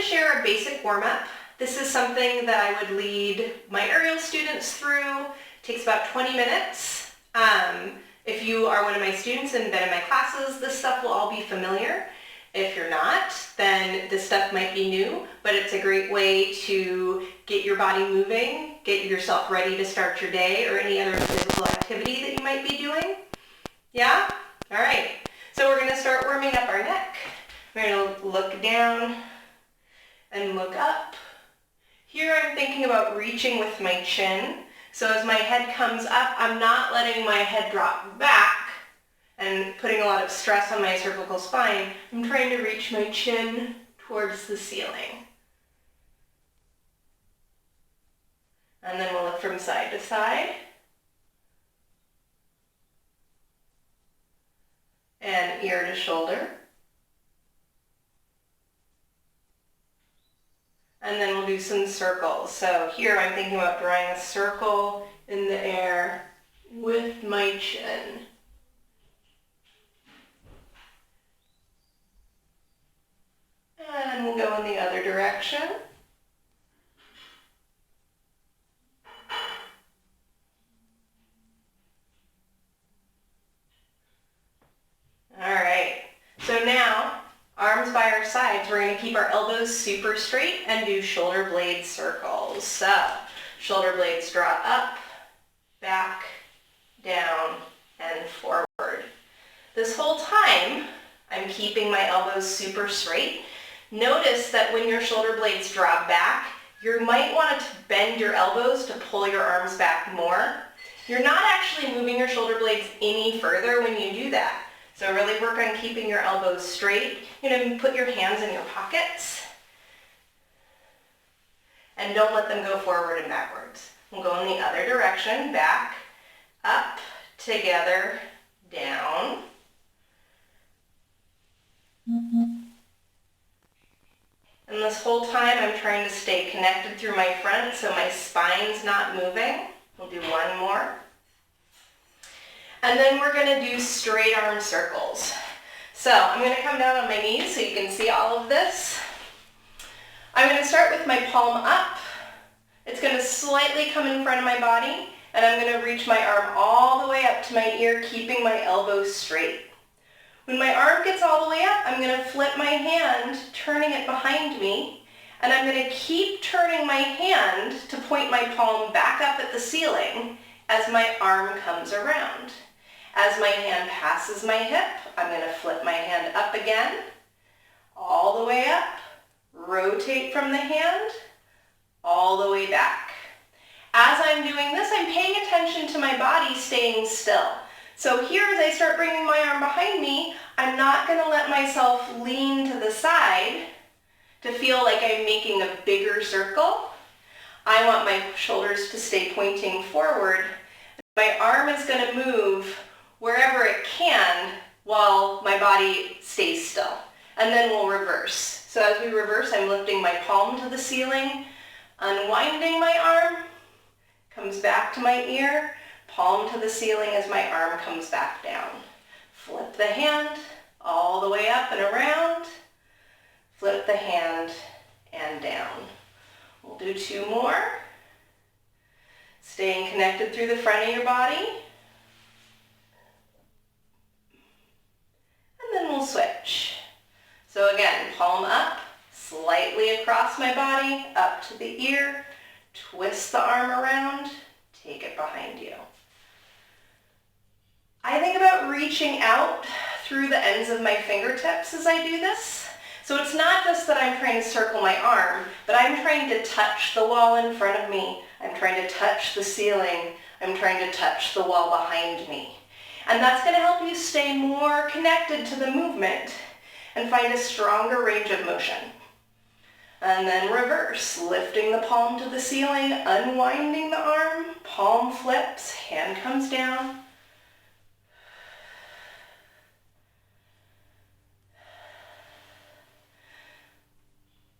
to share a basic warm-up. This is something that I would lead my aerial students through. It takes about 20 minutes. If you are one of my students and been in my classes, this stuff will all be familiar. If you're not, then this stuff might be new, but it's a great way to get your body moving, get yourself ready to start your day or any other physical activity that you might be doing. Yeah? All right. So we're going to start warming up our neck. We're going to look down and look up. Here I'm thinking about reaching with my chin. So as my head comes up, I'm not letting my head drop back and putting a lot of stress on my cervical spine. I'm trying to reach my chin towards the ceiling. And then we'll look from side to side. And ear to shoulder. And then we'll do some circles. So here I'm thinking about drawing a circle in the air with my chin. And we'll go in the other direction. All right, so now arms by our sides. We're going to keep our elbows super straight and do shoulder blade circles. So shoulder blades draw up, back, down, and forward. This whole time, I'm keeping my elbows super straight. Notice that when your shoulder blades draw back, you might want to bend your elbows to pull your arms back more. You're not actually moving your shoulder blades any further when you do that. So really work on keeping your elbows straight. You're going to put your hands in your pockets. And don't let them go forward and backwards. We'll go in the other direction, back, up, together, down. And this whole time I'm trying to stay connected through my front so my spine's not moving. We'll do one more. And then we're going to do straight arm circles. So I'm going to come down on my knees so you can see all of this. I'm going to start with my palm up. It's going to slightly come in front of my body, and I'm going to reach my arm all the way up to my ear, keeping my elbows straight. When my arm gets all the way up, I'm going to flip my hand, turning it behind me, and I'm going to keep turning my hand to point my palm back up at the ceiling as my arm comes around. As my hand passes my hip, I'm going to flip my hand up again, all the way up, rotate from the hand, all the way back. As I'm doing this, I'm paying attention to my body staying still. So here, as I start bringing my arm behind me, I'm not going to let myself lean to the side to feel like I'm making a bigger circle. I want my shoulders to stay pointing forward. My arm is going to move wherever it can while my body stays still. And then we'll reverse. So as we reverse, I'm lifting my palm to the ceiling, unwinding my arm, comes back to my ear, palm to the ceiling as my arm comes back down. Flip the hand all the way up and around, flip the hand and down. We'll do two more. Staying connected through the front of your body. And then we'll switch. So again, palm up, slightly across my body, up to the ear, twist the arm around, take it behind you. I think about reaching out through the ends of my fingertips as I do this. So it's not just that I'm trying to circle my arm, but I'm trying to touch the wall in front of me. I'm trying to touch the ceiling. I'm trying to touch the wall behind me. And that's going to help you stay more connected to the movement and find a stronger range of motion. And then reverse, lifting the palm to the ceiling, unwinding the arm, palm flips, hand comes down.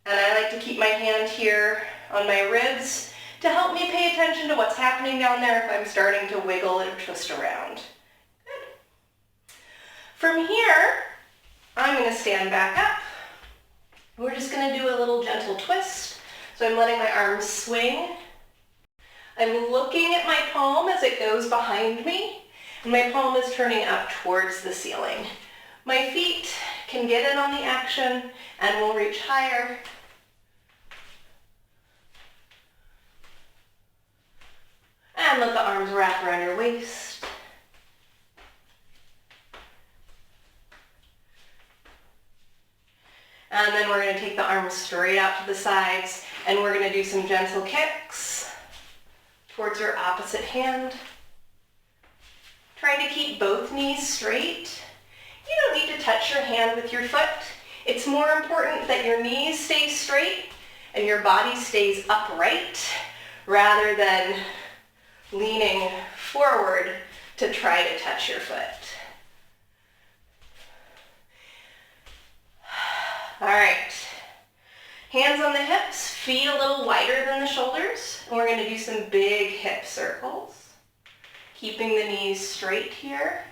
And I like to keep my hand here on my ribs to help me pay attention to what's happening down there if I'm starting to wiggle and twist around. Good. From here, I'm going to stand back up, We're just gonna do a little gentle twist. So I'm letting my arms swing. I'm looking at my palm as it goes behind me, and my palm is turning up towards the ceiling. My feet can get in on the action and we'll reach higher. And let the arms wrap around your waist. And then we're going to take the arms straight out to the sides, and we're going to do some gentle kicks towards your opposite hand. Trying to keep both knees straight. You don't need to touch your hand with your foot. It's more important that your knees stay straight and your body stays upright rather than leaning forward to try to touch your foot. All right, hands on the hips, feet a little wider than the shoulders, and we're going to do some big hip circles, keeping the knees straight here.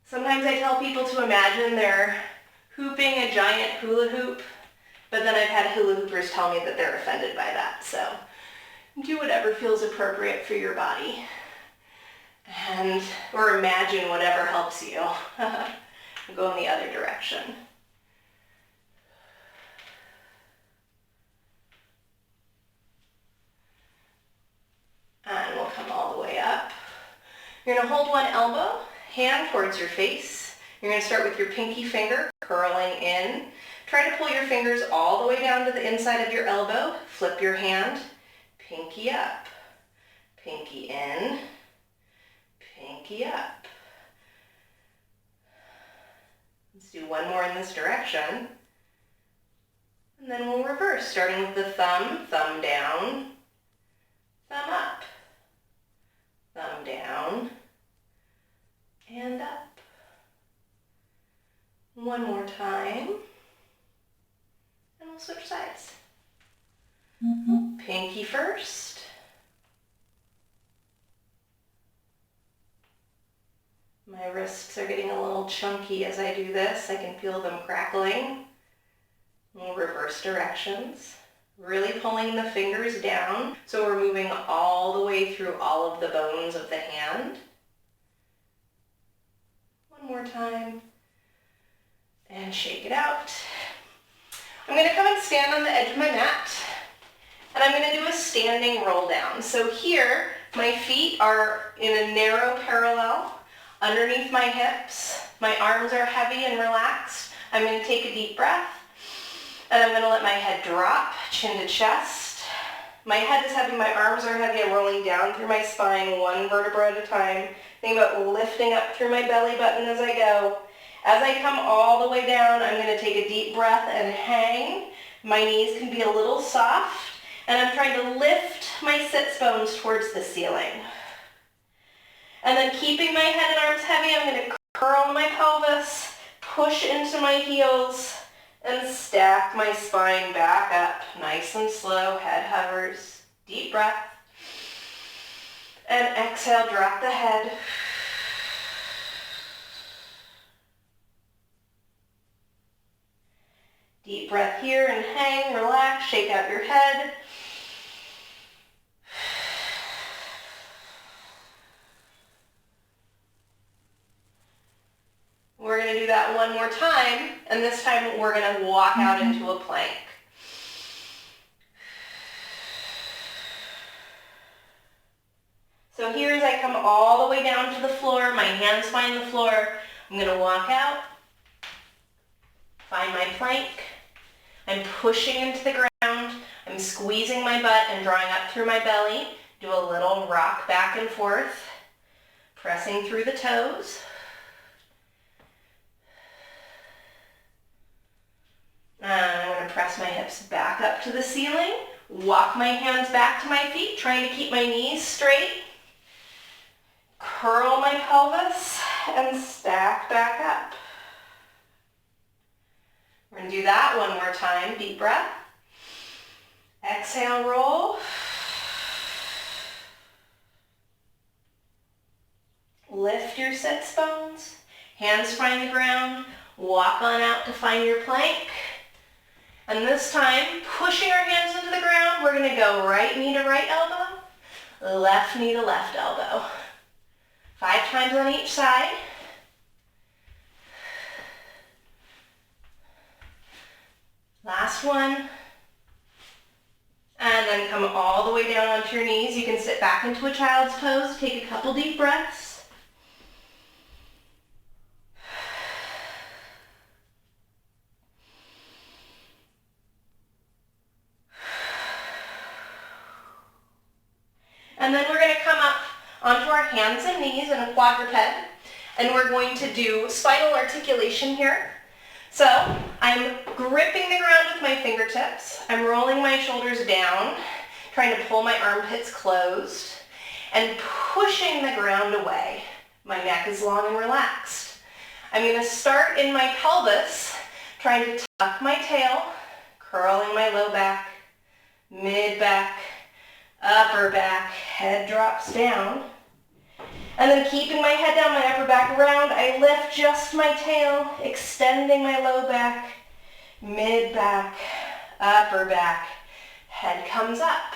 Sometimes I tell people to imagine they're hooping a giant hula hoop, but then I've had hula hoopers tell me that they're offended by that, so do whatever feels appropriate for your body. Or imagine whatever helps you. Go in the other direction. And we'll come all the way up. You're going to hold one elbow, hand towards your face. You're going to start with your pinky finger curling in. Try to pull your fingers all the way down to the inside of your elbow. Flip your hand, pinky up, pinky in, pinky up. Let's do one more in this direction. And then we'll reverse, starting with the thumb, thumb down, thumb up, thumb down, and up. One more time. And we'll switch sides. Pinky first. My wrists are getting a little chunky as I do this. I can feel them crackling. We'll reverse directions. Really pulling the fingers down, so we're moving all the way through all of the bones of the hand. One more time. And shake it out. I'm going to come and stand on the edge of my mat, and I'm going to do a standing roll down. So here, my feet are in a narrow parallel underneath my hips. My arms are heavy and relaxed. I'm going to take a deep breath, and I'm going to let my head drop, chin to chest. My head is heavy, my arms are heavy. I'm rolling down through my spine, one vertebra at a time. Think about lifting up through my belly button as I go. As I come all the way down, I'm going to take a deep breath and hang. My knees can be a little soft, and I'm trying to lift my sits bones towards the ceiling. And then keeping my head and arms heavy, I'm going to curl my pelvis, push into my heels, and stack my spine back up. Nice and slow, head hovers. Deep breath. And exhale, drop the head. Deep breath here and hang, relax, shake out your head. We're going to do that one more time, and this time we're going to walk out into a plank. So here as I come all the way down to the floor, my hands find the floor, I'm going to walk out, find my plank. I'm pushing into the ground. I'm squeezing my butt and drawing up through my belly. Do a little rock back and forth, pressing through the toes. And I'm going to press my hips back up to the ceiling. Walk my hands back to my feet, trying to keep my knees straight. Curl my pelvis and stack back up. We're going to do that one more time. Deep breath. Exhale, roll. Lift your sits bones. Hands find the ground, walk on out to find your plank. And this time, pushing our hands into the ground, we're gonna go right knee to right elbow, left knee to left elbow. 5 times on each side. Last one. And then come all the way down onto your knees. You can sit back into a child's pose, take a couple deep breaths. And then we're going to come up onto our hands and knees in a quadruped, and we're going to do spinal articulation here. So I'm gripping the ground with my fingertips. I'm rolling my shoulders down, trying to pull my armpits closed, and pushing the ground away. My neck is long and relaxed. I'm going to start in my pelvis, trying to tuck my tail, curling my low back, mid back, upper back, head drops down. And then keeping my head down, my upper back round, I lift just my tail, extending my low back, mid back, upper back, head comes up.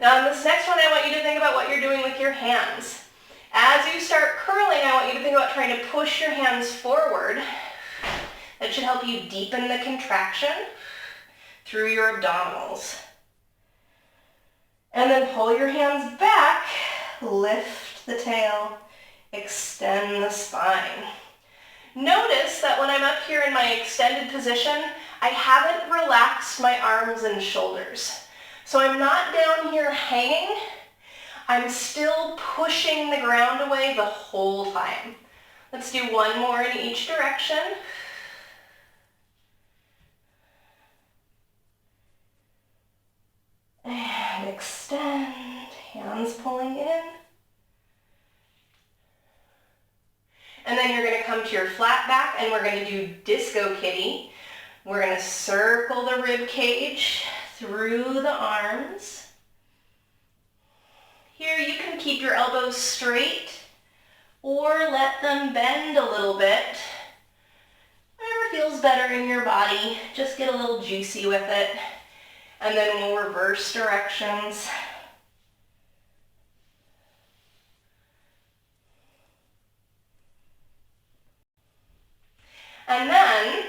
Now in this next one, I want you to think about what you're doing with your hands. As you start curling, I want you to think about trying to push your hands forward. That should help you deepen the contraction through your abdominals. And then pull your hands back, lift the tail, extend the spine. Notice that when I'm up here in my extended position, I haven't relaxed my arms and shoulders. So I'm not down here hanging. I'm still pushing the ground away the whole time. Let's do one more in each direction. And extend, hands pulling in. And then you're going to come to your flat back and we're going to do disco kitty. We're going to circle the rib cage through the arms. Here you can keep your elbows straight or let them bend a little bit. Whatever feels better in your body, just get a little juicy with it. And then we'll reverse directions. And then,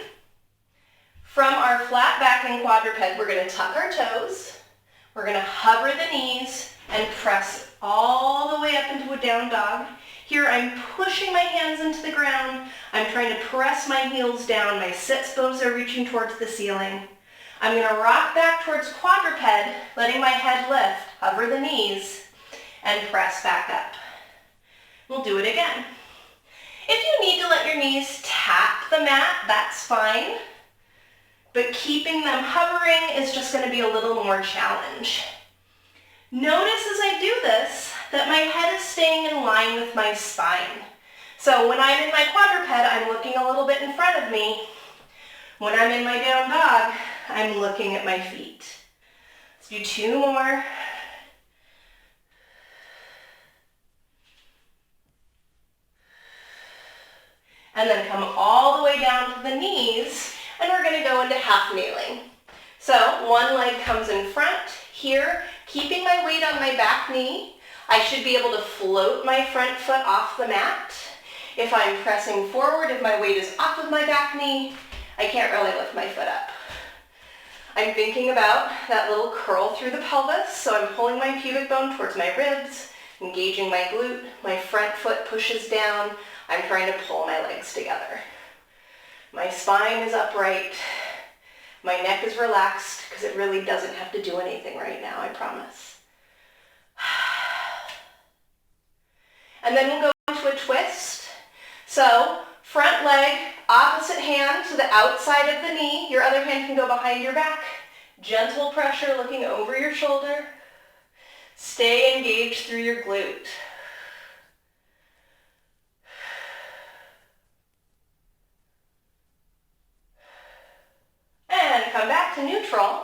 from our flat back and quadruped, we're going to tuck our toes. We're going to hover the knees and press all the way up into a down dog. Here I'm pushing my hands into the ground. I'm trying to press my heels down. My sits bones are reaching towards the ceiling. I'm going to rock back towards quadruped, letting my head lift, hover the knees, and press back up. We'll do it again. If you need to let your knees tap the mat, that's fine. But keeping them hovering is just going to be a little more challenge. Notice as I do this that my head is staying in line with my spine. So when I'm in my quadruped, I'm looking a little bit in front of me. When I'm in my down dog, I'm looking at my feet. Let's do 2 more. And then come all the way down to the knees, and we're going to go into half kneeling. So one leg comes in front. Here, keeping my weight on my back knee, I should be able to float my front foot off the mat. If I'm pressing forward, if my weight is off of my back knee, I can't really lift my foot up. I'm thinking about that little curl through the pelvis, so I'm pulling my pubic bone towards my ribs, engaging my glute, my front foot pushes down, I'm trying to pull my legs together. My spine is upright, my neck is relaxed, because it really doesn't have to do anything right now, I promise. And then we'll go into a twist. So, front leg, opposite hand to the outside of the knee. Your other hand can go behind your back. Gentle pressure looking over your shoulder. Stay engaged through your glute. And come back to neutral.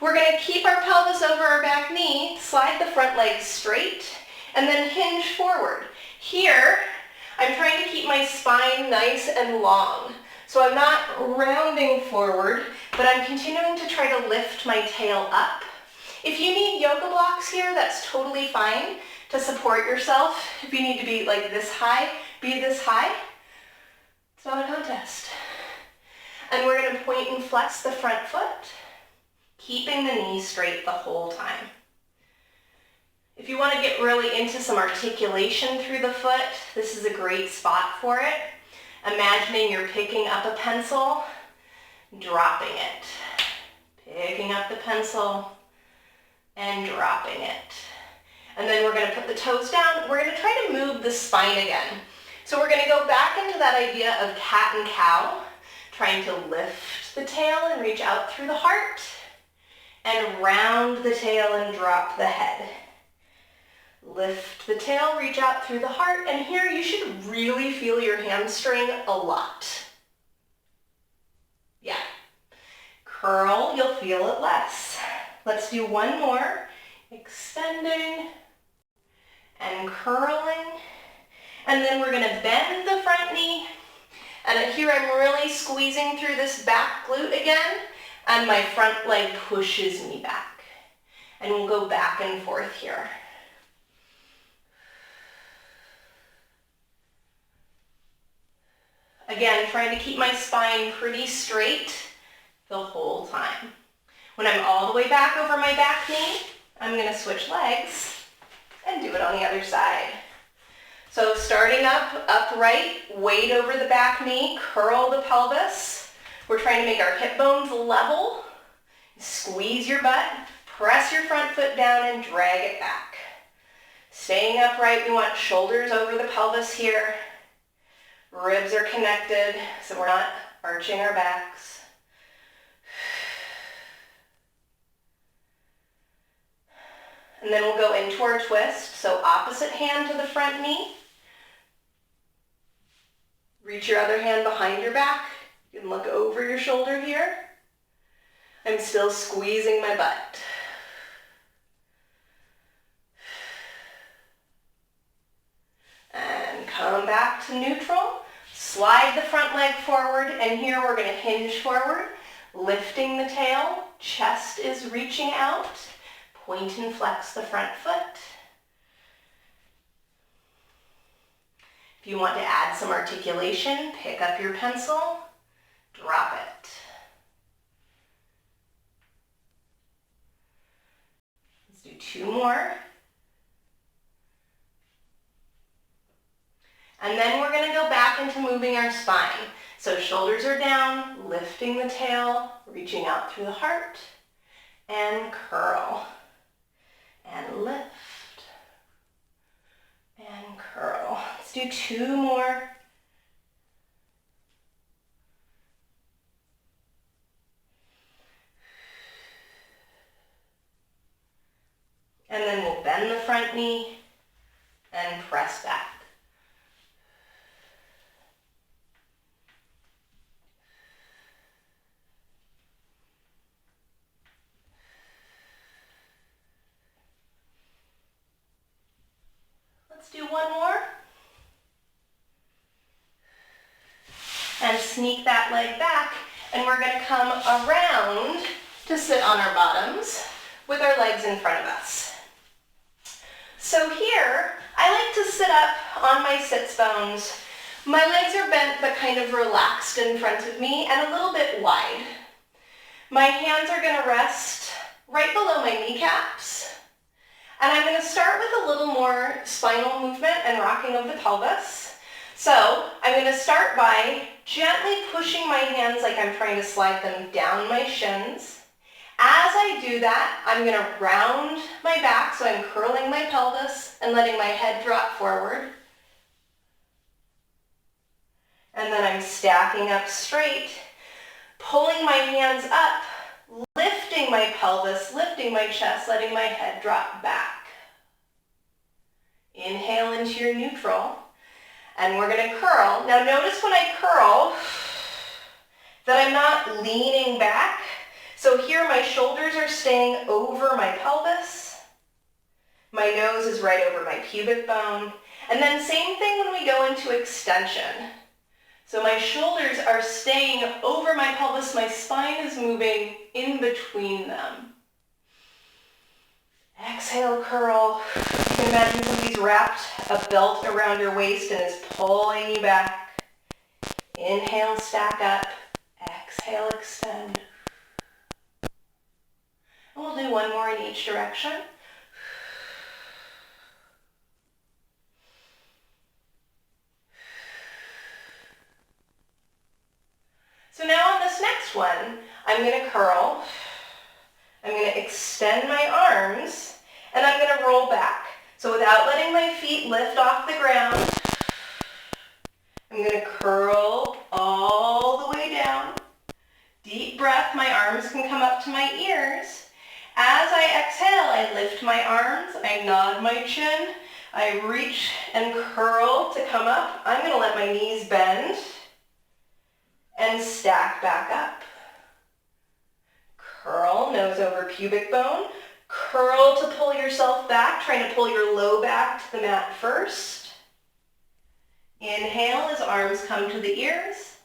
We're going to keep our pelvis over our back knee, slide the front leg straight, and then hinge forward. Here, I'm trying to keep my spine nice and long. So I'm not rounding forward, but I'm continuing to try to lift my tail up. If you need yoga blocks here, that's totally fine to support yourself. If you need to be like this high, be this high. It's not a contest. And we're going to point and flex the front foot, keeping the knee straight the whole time. If you want to get really into some articulation through the foot, this is a great spot for it. Imagining you're picking up a pencil, dropping it. Picking up the pencil and dropping it. And then we're going to put the toes down. We're going to try to move the spine again. So we're going to go back into that idea of cat and cow, trying to lift the tail and reach out through the heart, and round the tail and drop the head. Lift the tail, reach out through the heart, and here you should really feel your hamstring a lot. Yeah. Curl, you'll feel it less. Let's do one more. Extending and curling. And then we're going to bend the front knee. And here I'm really squeezing through this back glute again, and my front leg pushes me back. And we'll go back and forth here. Again, trying to keep my spine pretty straight the whole time. When I'm all the way back over my back knee, I'm going to switch legs and do it on the other side. So starting up, upright, weight over the back knee, curl the pelvis. We're trying to make our hip bones level. Squeeze your butt, press your front foot down and drag it back. Staying upright, we want shoulders over the pelvis here. Ribs are connected, so we're not arching our backs. And then we'll go into our twist. So opposite hand to the front knee. Reach your other hand behind your back. You can look over your shoulder here. I'm still squeezing my butt. And come back to neutral. Slide the front leg forward, and here we're going to hinge forward, lifting the tail, chest is reaching out, point and flex the front foot. If you want to add some articulation, pick up your pencil, drop it. Let's do two more. And then we're going to go back into moving our spine. So shoulders are down, lifting the tail, reaching out through the heart, and curl, and lift, and curl. Let's do two more. And then we'll bend the front knee and press back. Let's do one more. And sneak that leg back, and we're going to come around to sit on our bottoms with our legs in front of us. So here, I like to sit up on my sits bones. My legs are bent but kind of relaxed in front of me and a little bit wide. My hands are going to rest right below my kneecaps. And I'm going to start with a little more spinal movement and rocking of the pelvis. So I'm going to start by gently pushing my hands like I'm trying to slide them down my shins. As I do that, I'm going to round my back, so I'm curling my pelvis and letting my head drop forward. And then I'm stacking up straight, pulling my hands up, lifting my pelvis, lifting my chest, letting my head drop back. Inhale into your neutral, and we're going to curl. Now notice when I curl that I'm not leaning back. So here my shoulders are staying over my pelvis. My nose is right over my pubic bone, And then same thing when we go into extension. So my shoulders are staying over my pelvis, my spine is moving in between them. Exhale, curl. You can imagine somebody's wrapped a belt around your waist and is pulling you back. Inhale, stack up. Exhale, extend. And we'll do one more in each direction. So now on this next one, I'm going to curl. I'm going to extend my arms, and I'm going to roll back. So without letting my feet lift off the ground, I'm going to curl all the way down. Deep breath, my arms can come up to my ears. As I exhale, I lift my arms, I nod my chin, I reach and curl to come up. I'm going to let my knees bend and stack back up. Curl, nose over pubic bone. Curl to pull yourself back, trying to pull your low back to the mat first. Inhale as arms come to the ears.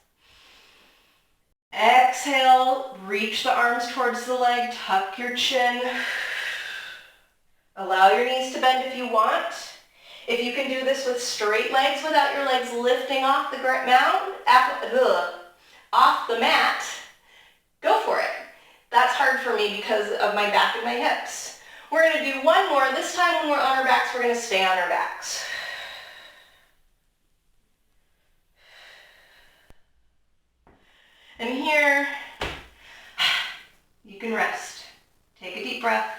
Exhale, reach the arms towards the leg, tuck your chin. Allow your knees to bend if you want. If you can do this with straight legs without your legs lifting off the mat, go for it. That's hard for me because of my back and my hips. We're going to do one more. This time when we're on our backs, we're going to stay on our backs. And here, you can rest. Take a deep breath.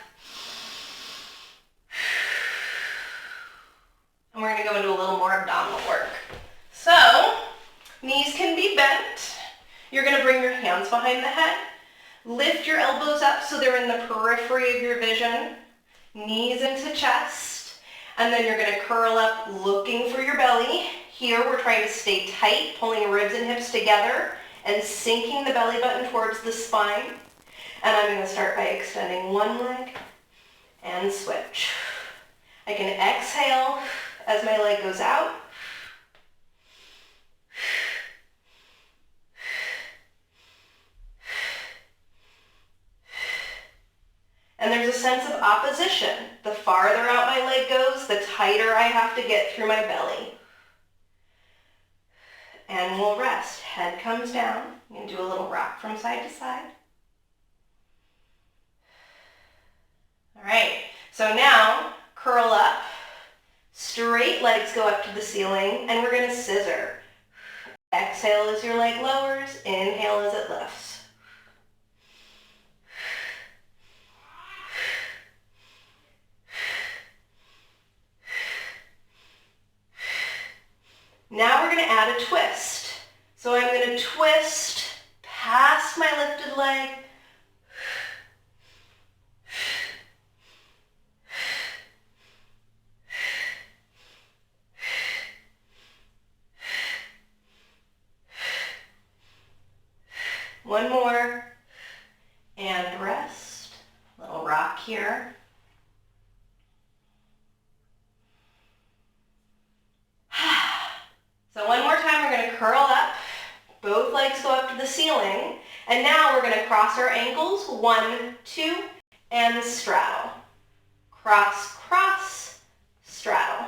And we're going to go into a little more abdominal work. So, knees can be bent. You're going to bring your hands behind the head. Lift your elbows up so they're in the periphery of your vision. Knees into chest. And then you're going to curl up looking for your belly. Here we're trying to stay tight, pulling ribs and hips together and sinking the belly button towards the spine. And I'm going to start by extending one leg and switch. I can exhale as my leg goes out. And there's a sense of opposition. The farther out my leg goes, the tighter I have to get through my belly. And we'll rest. Head comes down. You can do a little rock from side to side. All right, so now curl up. Straight legs go up to the ceiling, and we're going to scissor. Exhale as your leg lowers. Inhale as it lifts. Now we're going to add a twist. So I'm going to twist past my lifted leg. One more. And rest. Little rock here. So one more time, we're going to curl up. Both legs go up to the ceiling. And now we're going to cross our ankles. 1, 2, and straddle. Cross, cross, straddle.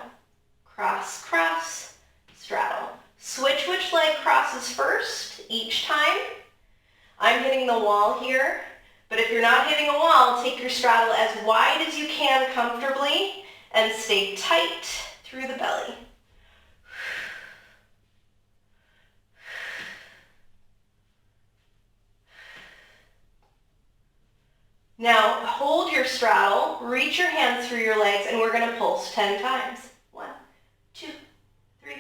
Cross, cross, straddle. Switch which leg crosses first each time. I'm hitting the wall here, but if you're not hitting a wall, take your straddle as wide as you can comfortably and stay tight through the belly. Now hold your straddle, reach your hands through your legs, and we're going to pulse 10 times. 1, 2, 3,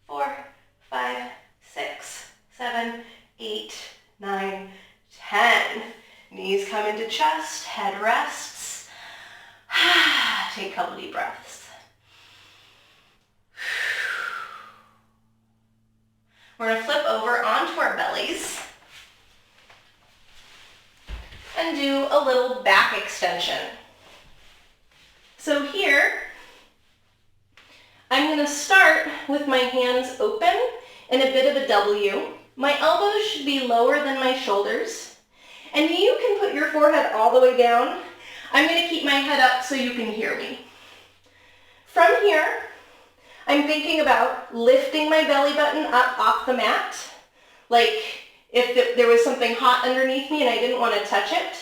4, 5, 6, 7, 8, 9, 10. Knees come into chest, head rests. Take a couple deep breaths. We're going to flip over onto our bellies and do a little back extension. So here, I'm going to start with my hands open in a bit of a W. My elbows should be lower than my shoulders. And you can put your forehead all the way down. I'm going to keep my head up so you can hear me. From here, I'm thinking about lifting my belly button up off the mat, like if there was something hot underneath me and I didn't want to touch it,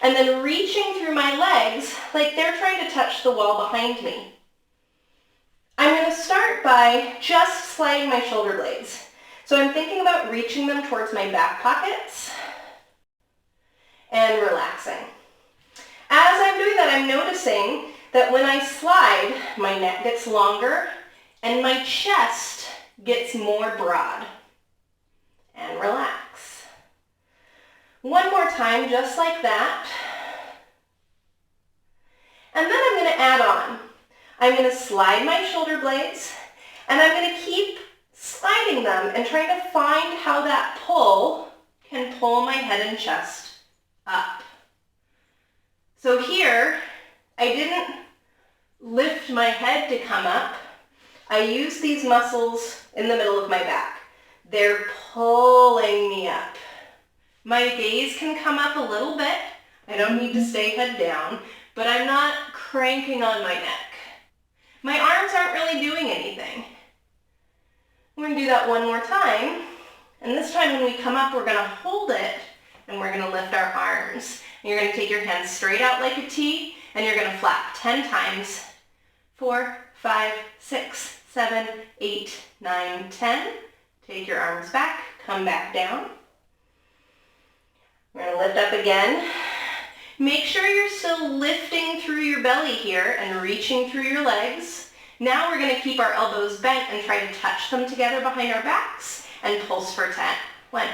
and then reaching through my legs like they're trying to touch the wall behind me. I'm going to start by just sliding my shoulder blades. So I'm thinking about reaching them towards my back pockets and relaxing. As I'm doing that, I'm noticing that when I slide, my neck gets longer and my chest gets more broad. And relax. One more time, just like that. And then I'm going to add on. I'm going to slide my shoulder blades, and I'm going to keep sliding them and trying to find how that pull can pull my head and chest up. So here, I didn't lift my head to come up. I use these muscles in the middle of my back. They're pulling me up. My gaze can come up a little bit. I don't need to stay head down, but I'm not cranking on my neck. My arms aren't really doing anything. We're going to do that one more time. And this time when we come up, we're going to hold it and we're going to lift our arms. And you're going to take your hands straight out like a T and you're going to flap 10 times. 4, 5, 6, 7, 8, 9, 10. Take your arms back, come back down. We're going to lift up again. Make sure you're still lifting through your belly here and reaching through your legs. Now we're going to keep our elbows bent and try to touch them together behind our backs and pulse for 10. 1,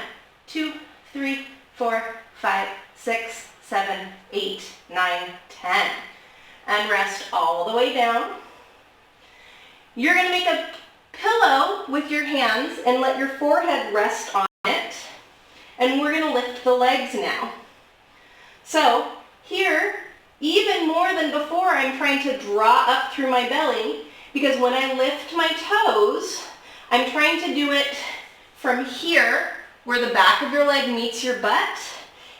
2, 3, 4, 5, 6, 7, 8, 9, 10. And rest all the way down. You're going to make a pillow with your hands and let your forehead rest on it. And we're going to lift the legs now. So here, even more than before, I'm trying to draw up through my belly because when I lift my toes, I'm trying to do it from here where the back of your leg meets your butt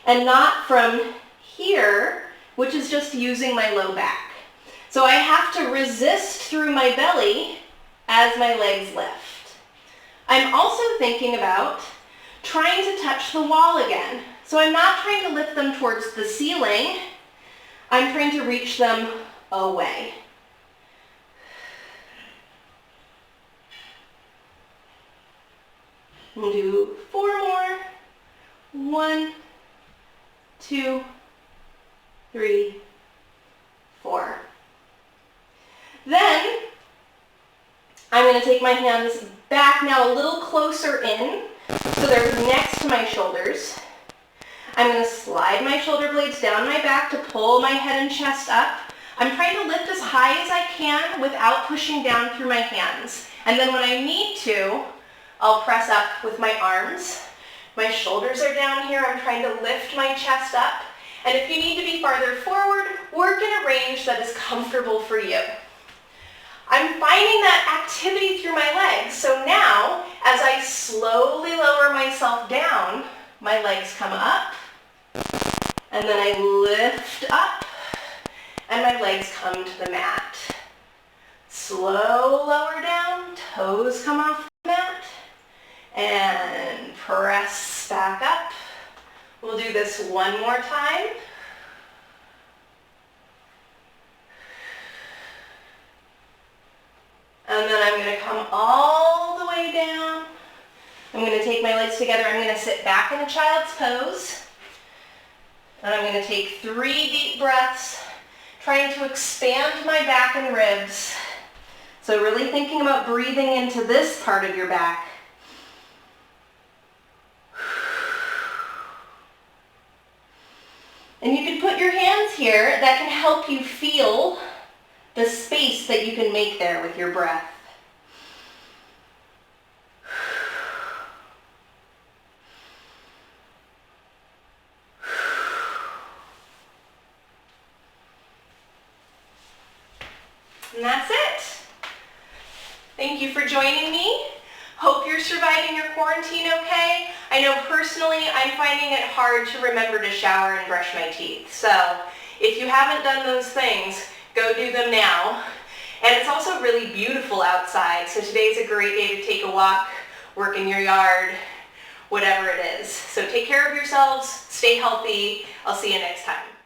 and not from here, which is just using my low back. So I have to resist through my belly as my legs lift. I'm also thinking about trying to touch the wall again. So I'm not trying to lift them towards the ceiling. I'm trying to reach them away. We'll do 4 more. 1, 2, 3, 4. Then I'm going to take my hands back now a little closer in, so they're next to my shoulders. I'm going to slide my shoulder blades down my back to pull my head and chest up. I'm trying to lift as high as I can without pushing down through my hands. And then when I need to, I'll press up with my arms. My shoulders are down here. I'm trying to lift my chest up. And if you need to be farther forward, work in a range that is comfortable for you. I'm finding that activity through my legs. So now, as I slowly lower myself down, my legs come up, and then I lift up, and my legs come to the mat. Slow lower down, toes come off the mat, and press back up. We'll do this one more time. And then I'm going to come all the way down. I'm going to take my legs together. I'm going to sit back in a child's pose. And I'm going to take 3 deep breaths, trying to expand my back and ribs. So really thinking about breathing into this part of your back. And you can put your hands here. That can help you feel the space that you can make there with your breath. And that's it. Thank you for joining me. Hope you're surviving your quarantine okay. I know personally I'm finding it hard to remember to shower and brush my teeth. So if you haven't done those things, go do them now. And it's also really beautiful outside, so today's a great day to take a walk, work in your yard, whatever it is. So take care of yourselves, stay healthy. I'll see you next time.